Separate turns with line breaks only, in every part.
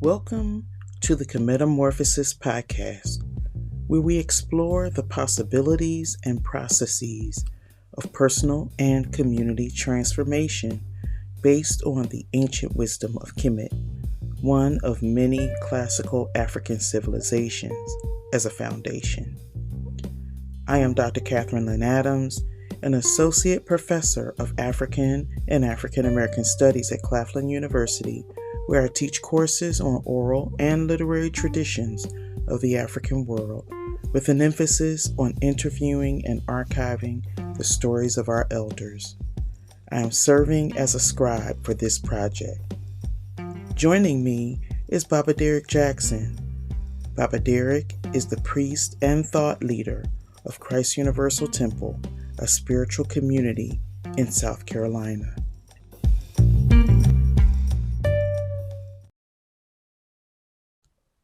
Welcome to the Metamorphosis Podcast, where we explore the possibilities and processes of personal and community transformation based on the ancient wisdom of Kemet, one of many classical African civilizations, as a foundation. I am Dr. Catherine Lynn Adams, an associate professor of African and African American Studies at Claflin University, where I teach courses on oral and literary traditions of the African world, with an emphasis on interviewing and archiving the stories of our elders. I am serving as a scribe for this project. Joining me is Baba Derrick Jackson. Baba Derrick is the priest and thought leader of Christ Universal Temple, a spiritual community in South Carolina.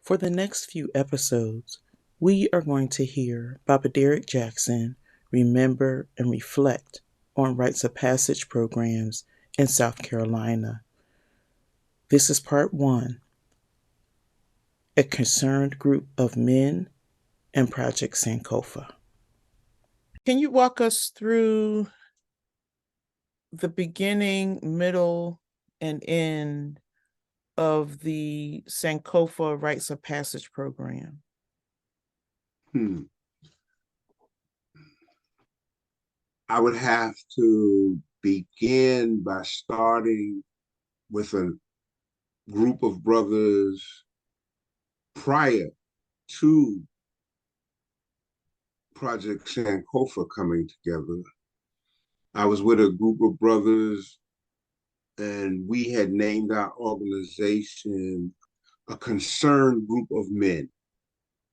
For the next few episodes, we are going to hear Baba Derrick Jackson remember and reflect on rites of passage programs in South Carolina. This is part one, a concerned group of men and Project Sankofa. Can you walk us through the beginning, middle, and end of the Sankofa Rites of Passage program?
I would have to begin by starting with a group of brothers prior to Project Sankofa coming together. I was with a group of brothers and we had named our organization a concerned group of men.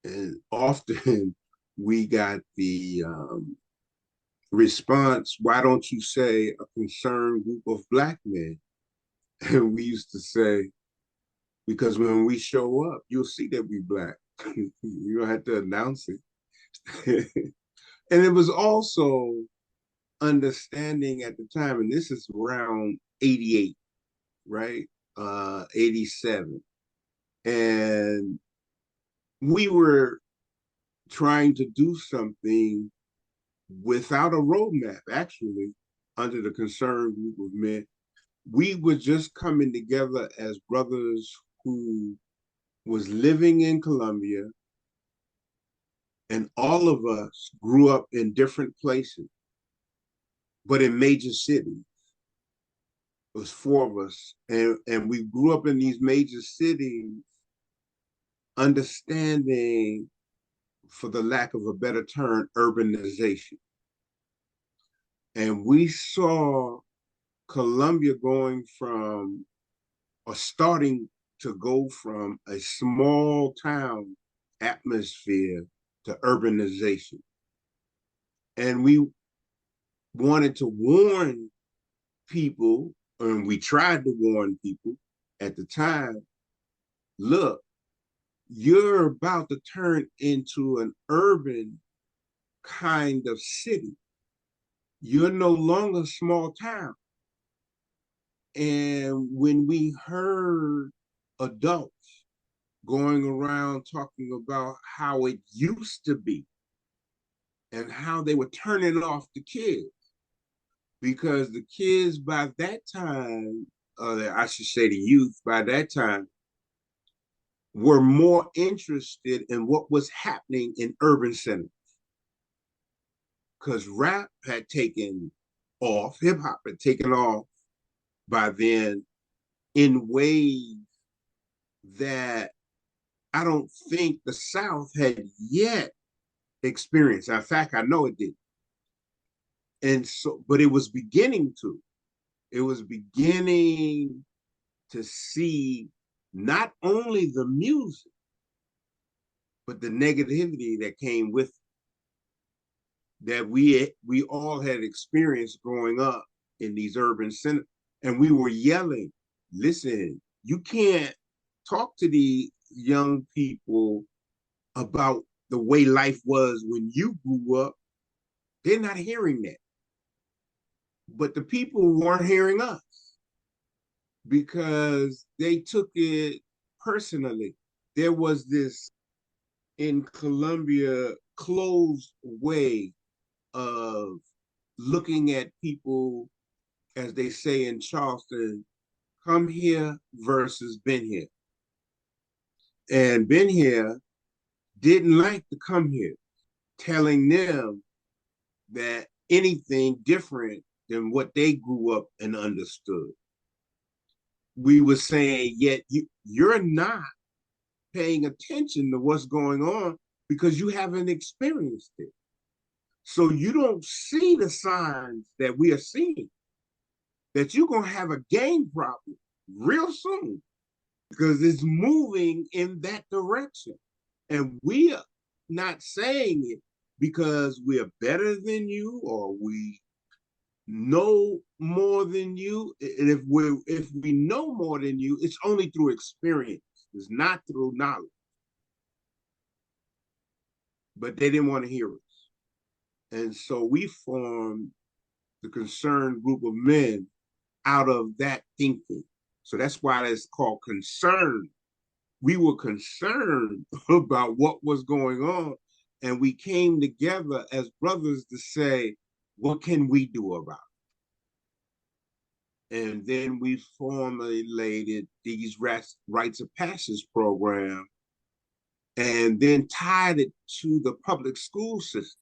And often we got the response, why don't you say a concerned group of Black men? And we used to say, because when we show up, you'll see that we Black. You don't have to announce it. And it was also understanding at the time, and this is around 88, right? 87. And we were trying to do something without a roadmap, actually, under the concerned group of men. We were just coming together as brothers who was living in Columbia, and all of us grew up in different places, but in major cities. It was four of us, and we grew up in these major cities, understanding, for the lack of a better term, urbanization. And we saw Columbia going from, or starting to go from, a small town atmosphere to urbanization. And we wanted to warn people, and we tried to warn people at the time, look, you're about to turn into an urban kind of city. You're no longer a small town. And when we heard adults going around talking about how it used to be and how they were turning off the kids, because the kids by that time, I should say the youth by that time, were more interested in what was happening in urban centers. Because rap had taken off, hip hop had taken off by then in ways that I don't think the South had yet experienced. In fact, I know it didn't. And so, but it was beginning to. It was beginning to see not only the music, but the negativity that came with it, that we all had experienced growing up in these urban centers. And we were yelling, listen, you can't talk to the young people about the way life was when you grew up. They're not hearing that. But the people weren't hearing us because they took it personally, there was this in Colombia closed way of looking at people, as they say in Charleston, come here versus been here. And been here didn't like to come here, telling them that anything different than what they grew up and understood. We were saying, yet you're not paying attention to what's going on because you haven't experienced it. So you don't see the signs that we are seeing, that you're going to have a game problem real soon because it's moving in that direction. And we are not saying it because we are better than you or we know more than you. And if we know more than you, it's only through experience. It's not through knowledge. But they didn't want to hear us. And so we formed the concerned group of men out of that thinking. So that's why it's called concern. We were concerned about what was going on. And we came together as brothers to say, what can we do about it? And then we formulated these rites of passage program and then tied it to the public school system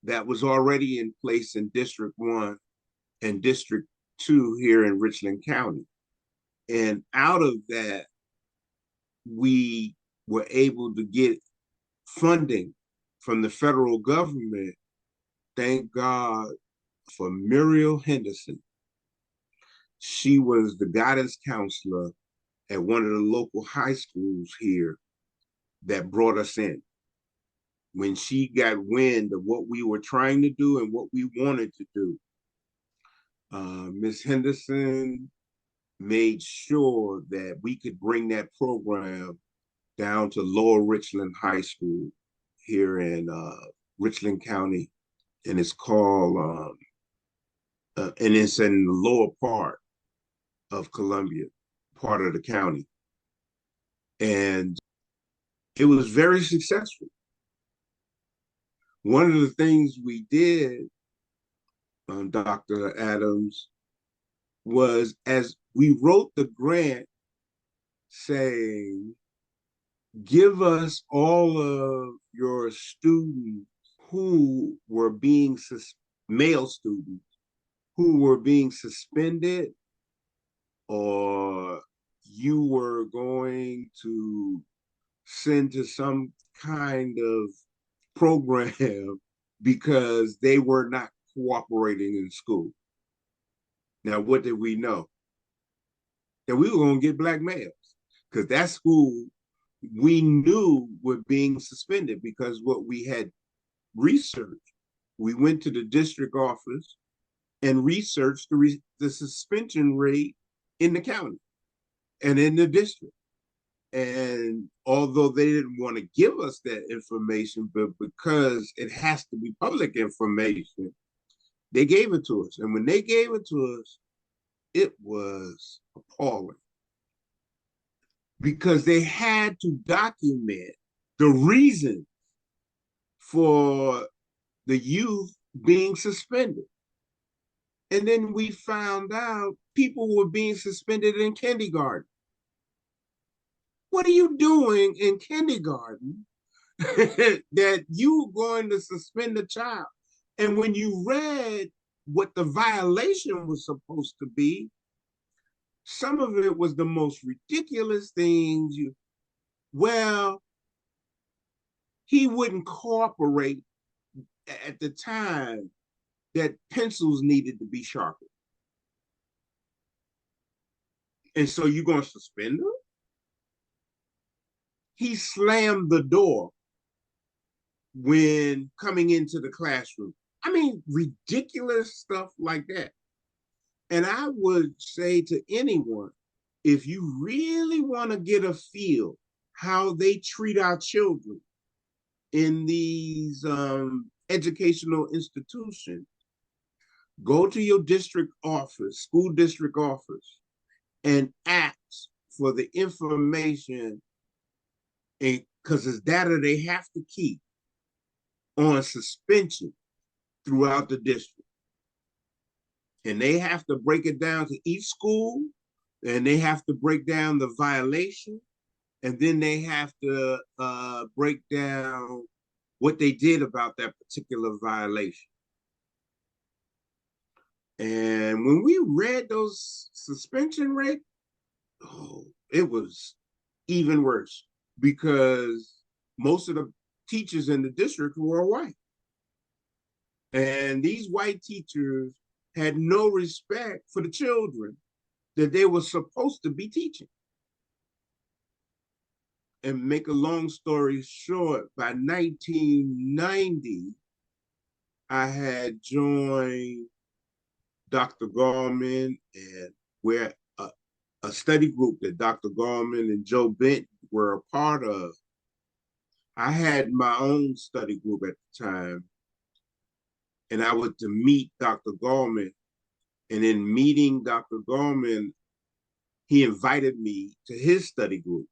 that was already in place in District 1 and District 2 here in Richland County. And out of that, we were able to get funding from the federal government. Thank God for Muriel Henderson. She was the guidance counselor at one of the local high schools here that brought us in. When she got wind of what we were trying to do and what we wanted to do, Ms. Henderson made sure that we could bring that program down to Lower Richland High School here in Richland County. And it's called, and it's in the lower part of Columbia, part of the county. And it was very successful. One of the things we did, Dr. Adams, was as we wrote the grant saying, give us all of your students who were being, male students, who were being suspended or you were going to send to some kind of program because they were not cooperating in school. Now, what did we know? That we were going to get black males because that school we knew were being suspended because what we had researched, we went to the district office and researched the suspension rate in the county and in the district. And although they didn't want to give us that information, but because it has to be public information, they gave it to us. And when they gave it to us, it was appalling because they had to document the reason for the youth being suspended. And then we found out people were being suspended in kindergarten. What are you doing in kindergarten that you're going to suspend a child? And when you read what the violation was supposed to be, some of it was the most ridiculous things. Well, he wouldn't cooperate at the time that pencils needed to be sharpened. And so you're going to suspend him? He slammed the door when coming into the classroom. I mean, ridiculous stuff like that. And I would say to anyone, if you really want to get a feel how they treat our children in these educational institutions, go to your district office, school district office, and ask for the information, because it's data they have to keep on suspension throughout the district. And they have to break it down to each school, and they have to break down the violation, and then they have to break down what they did about that particular violation. And when we read those suspension rates, oh, it was even worse, because most of the teachers in the district were white. And these white teachers had no respect for the children that they were supposed to be teaching. And make a long story short, by 1990, I had joined Dr. Gorman, and we're a study group that Dr. Gorman and Joe Bent were a part of. I had my own study group at the time, and I went to meet Dr. Gorman. And in meeting Dr. Gorman, he invited me to his study group.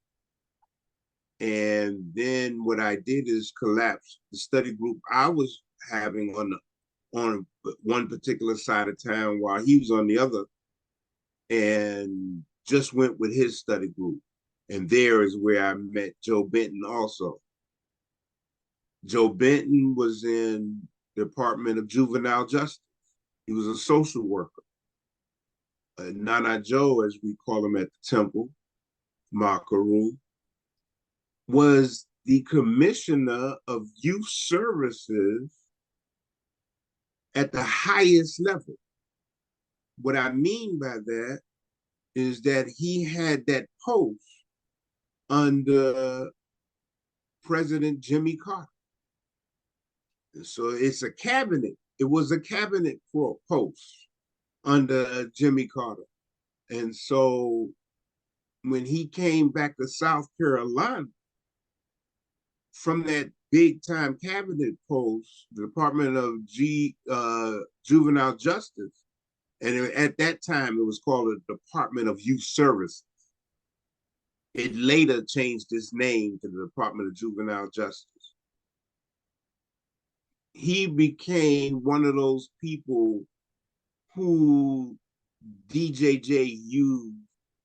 And then what I did is collapse the study group I was having on one particular side of town while he was on the other, and just went with his study group. And there is where I met Joe Benton also. Joe Benton was in the Department of Juvenile Justice. He was a social worker. Nana Joe, as we call him at the temple, Makaru, was the commissioner of youth services at the highest level. What I mean by that is that he had that post under President Jimmy Carter. So it's a cabinet. It was a cabinet post under Jimmy Carter. And so when he came back to South Carolina from that big time cabinet post, the Department of Juvenile Justice, and at that time it was called the Department of Youth Services. It later changed its name to the Department of Juvenile Justice. He became one of those people who DJJ used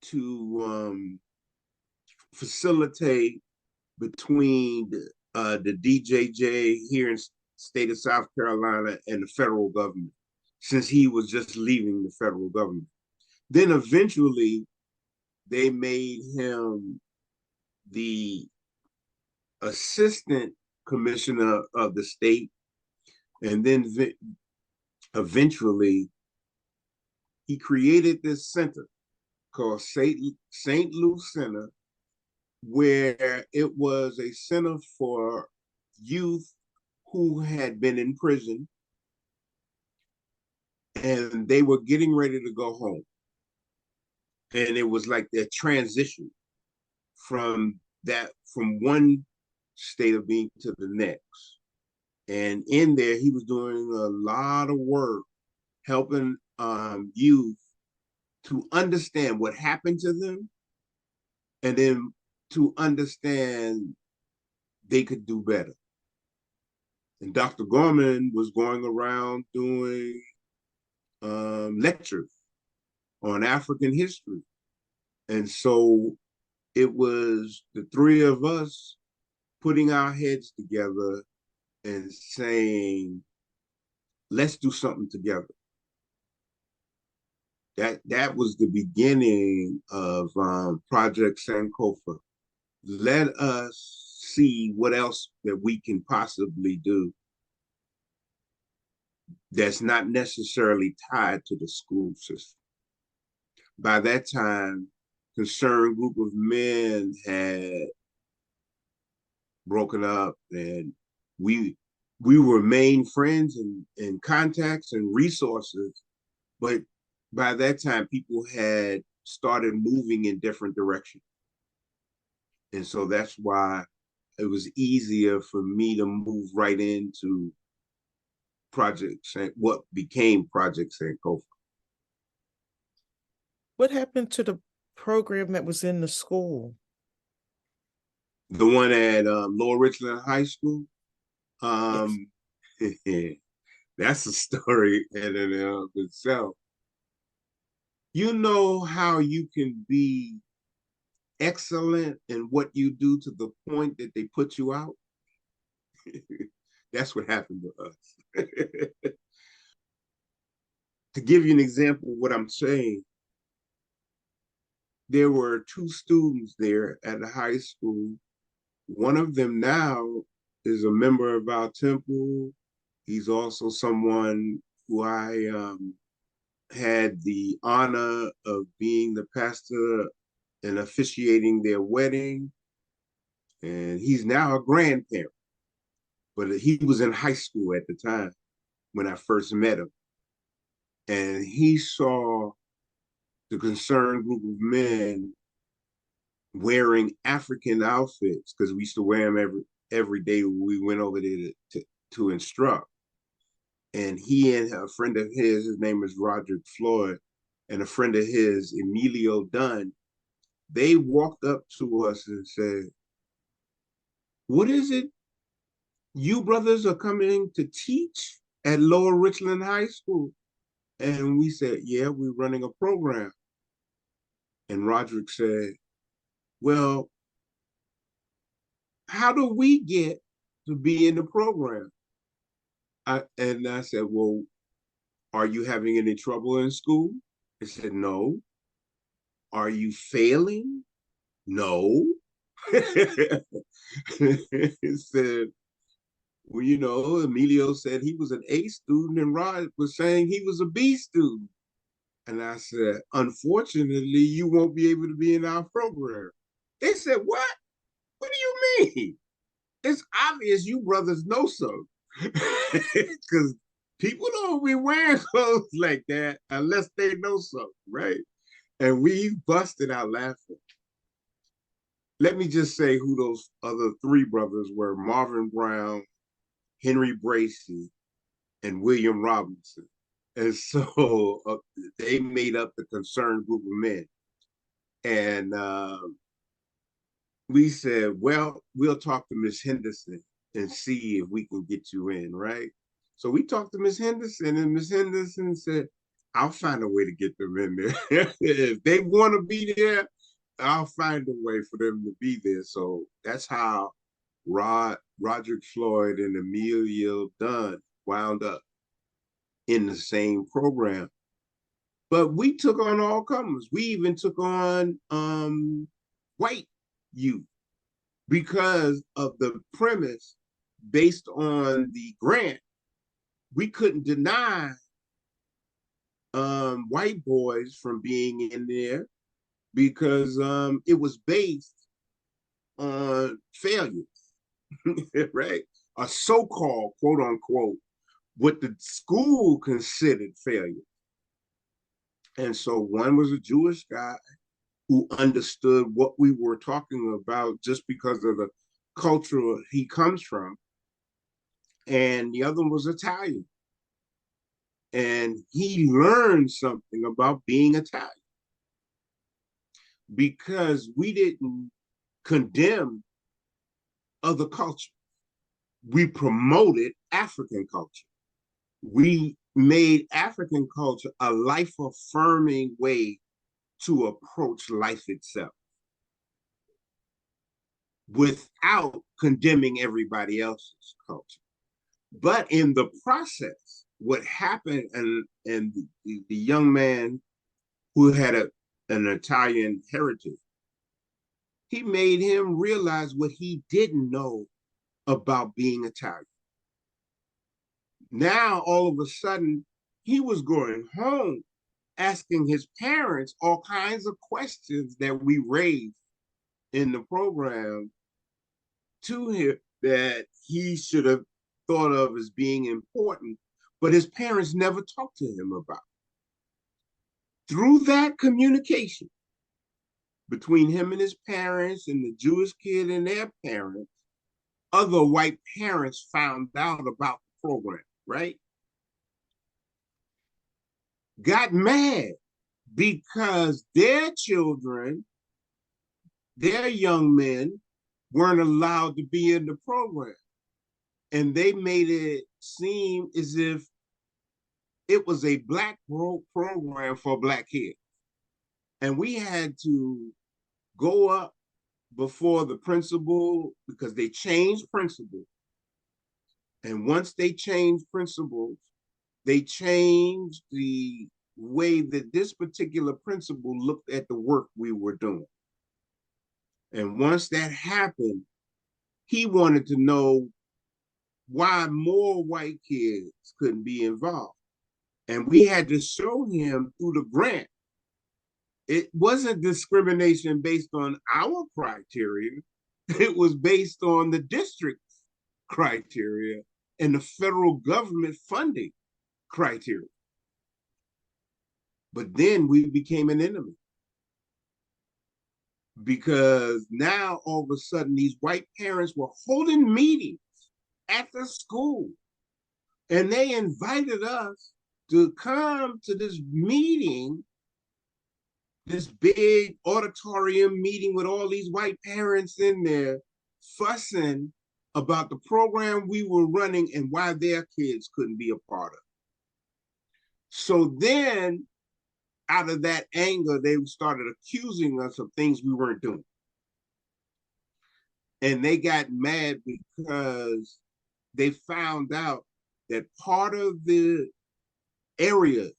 to facilitate between the DJJ here in the state of South Carolina and the federal government, since he was just leaving the federal government. Then eventually they made him the assistant commissioner of the state. And then eventually he created this center called St. Louis Center, where it was a center for youth who had been in prison and they were getting ready to go home. And it was like their transition from one state of being to the next. And in there, he was doing a lot of work helping youth to understand what happened to them, and then to understand they could do better. And Dr. Gorman was going around doing lectures on African history. And so it was the three of us putting our heads together and saying, let's do something together. That was the beginning of Project Sankofa. Let us see what else that we can possibly do that's not necessarily tied to the school system. By that time, concerned group of men had broken up, and we remained friends and contacts and resources, but by that time people had started moving in different directions. And so that's why it was easier for me to move right into what became Project Sankofa.
What happened to the program that was in the school?
The one at Lower Richland High School.
Yes.
Um, that's a story in and of itself. You know how you can be excellent in what you do to the point that they put you out? That's what happened to us. To give you an example of what I'm saying, there were two students there at the high school. One of them now is a member of our temple. He's also someone who I had the honor of being the pastor and officiating their wedding. And he's now a grandparent, but he was in high school at the time when I first met him. And he saw the concerned group of men wearing African outfits because we used to wear them every day we went over there to instruct. And he and a friend of his name is Roderick Floyd, and a friend of his, Emilio Dunn, they walked up to us and said, "What is it you brothers are coming to teach at Lower Richland High School?" And we said, "Yeah, we're running a program." And Roderick said, "Well, how do we get to be in the program?" And I said, "Well, are you having any trouble in school?" He said, "No." "Are you failing?" "No." He said, "Well, Emilio said he was an A student and Rod was saying he was a B student." And I said, "Unfortunately, you won't be able to be in our program." They said, "What? What do you mean? It's obvious you brothers know so." Because people don't be wearing clothes like that unless they know something, right? And we busted out laughing. Let me just say who those other three brothers were: Marvin Brown, Henry Bracy, and William Robinson. And so they made up the concerned group of men. And we said, "Well, we'll talk to Miss Henderson and see if we can get you in," right? So we talked to Miss Henderson, and Miss Henderson said, "I'll find a way to get them in there. If they want to be there, I'll find a way for them to be there." So that's how Roderick Floyd and Emilio Dunn wound up in the same program. But we took on all comers. We even took on white youth because of the premise based on the grant. We couldn't deny white boys from being in there because it was based on failure, right? A so-called, quote unquote, what the school considered failure. And so one was a Jewish guy who understood what we were talking about just because of the culture he comes from. And the other one was Italian. And he learned something about being Italian because we didn't condemn other culture. We promoted African culture. We made African culture a life affirming way to approach life itself without condemning everybody else's culture. But in the process, what happened, and the young man who had an Italian heritage, he made him realize what he didn't know about being Italian. Now, all of a sudden, he was going home asking his parents all kinds of questions that we raised in the program to him that he should have thought of as being important, but his parents never talked to him about. Through that communication between him and his parents and the Jewish kid and their parents, other white parents found out about the program, right? Got mad because their children, their young men, weren't allowed to be in the program. And they made it seem as if it was a Black program for Black kids. And we had to go up before the principal because they changed principals. And once they changed principals, they changed the way that this particular principal looked at the work we were doing. And once that happened, he wanted to know why more white kids couldn't be involved. And we had to show him through the grant. It wasn't discrimination based on our criteria. It was based on the district's criteria and the federal government funding criteria. But then we became an enemy. Because now all of a sudden these white parents were holding meetings at the school. And they invited us to come to this meeting, this big auditorium meeting with all these white parents in there, fussing about the program we were running and why their kids couldn't be a part of it. So then, out of that anger, they started accusing us of things we weren't doing. And they got mad because they found out that part of the areas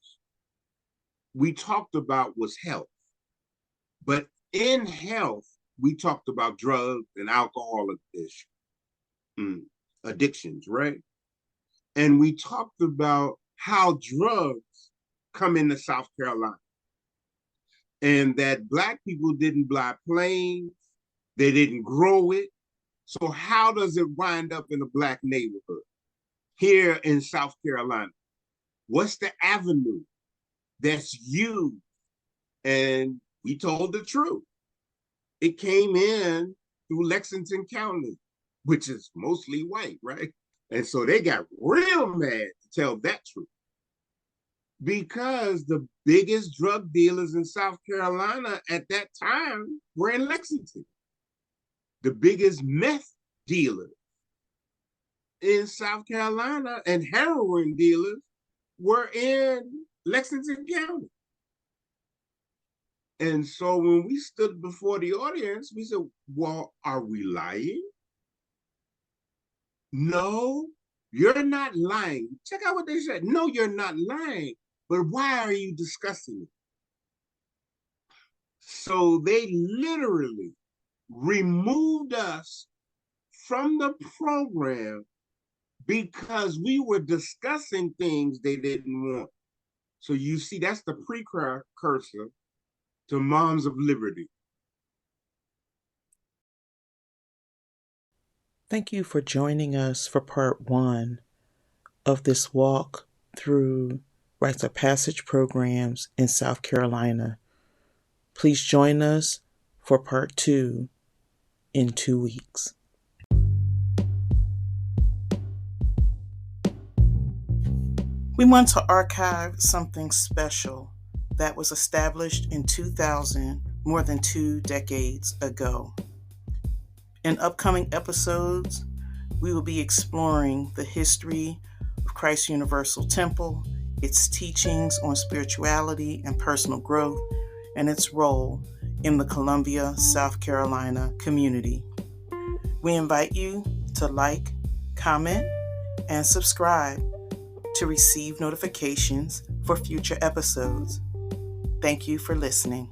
we talked about was health. But in health, we talked about drugs and alcohol addictions, right? And we talked about how drugs come into South Carolina. And that Black people didn't buy planes, they didn't grow it. So how does it wind up in a Black neighborhood here in South Carolina? What's the avenue that's used? And we told the truth. It came in through Lexington County, which is mostly white, right? And so they got real mad to tell that truth. Because the biggest drug dealers in South Carolina at that time were in Lexington. The biggest meth dealers in South Carolina and heroin dealers were in Lexington County. And so when we stood before the audience, we said, well, are we lying? No, you're not lying. Check out what they said. No, you're not lying. But why are you discussing it? So they literally removed us from the program because we were discussing things they didn't want. So you see, that's the precursor to Moms of Liberty.
Thank you for joining us for part 1 of this walk through Rites of Passage programs in South Carolina. Please join us for part 2 in 2 weeks. We want to archive something special that was established in 2000, more than 2 decades ago. In upcoming episodes, we will be exploring the history of Christ Universal Temple, its teachings on spirituality and personal growth, and its role in the Columbia, South Carolina community. We invite you to like, comment, and subscribe to receive notifications for future episodes. Thank you for listening.